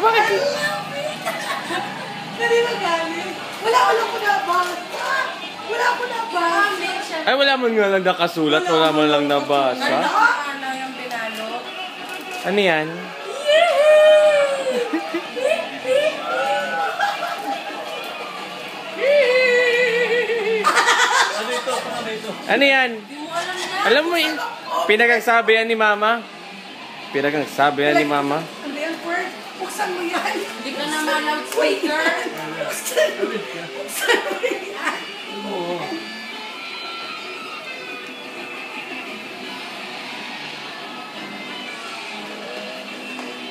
Bakit? Hindi magalit. Wala ko nabasa. Wala ko nabasa. Ay, wala mo nga lang nakasulat. Wala mo lang nabasa. Ano yung binalot? Ano yan? Ano yan? Alam mo yun? Pinagagsabi yan ni Mama. Pinagagsabi yan ni Mama. Ano yan, Ferd? Buksan mo yan. Hindi ka naman loudspeaker. Buksan mo yan. Oo.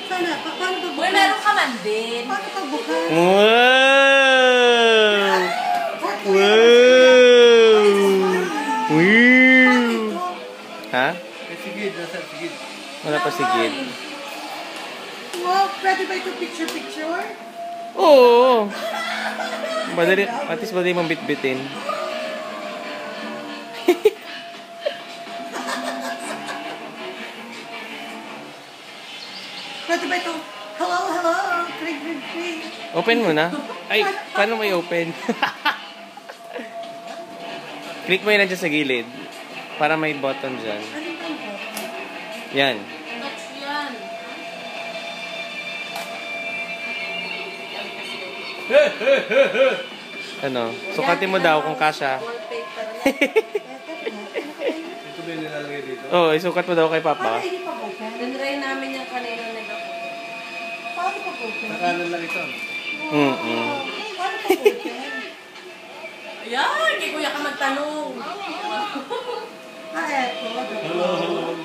Sana, paano ba Uy, meron ka man din. Paano ka bukas? Wow! Wow! Wow! Ha? Sigid, nasa sigid. Wala pa sigid. Wow, pwede ba ito picture-picture? Oo. Madali, at least madali mong bitbitin. Pwede ba ito? Hello, hello. Kring, kring, kring. Open mo na. Ay, paano may open? Click mo yun nandiyan sa gilid. Para may button dyan. Ano ba ito? Yan. Touch yan. Ano? Sukatin mo daw kung kasha. Wallpaper. Ito ba yung nilalagay dito? Oo, isukat mo daw kay Paano Papa. hindi pa open? Tinry namin yung kanina nag-ako. Paano pa open? Nakanan lang ito. Paano pa open? Ayan, kay kuya ka magtanong. Ah, eto. Hello, hello.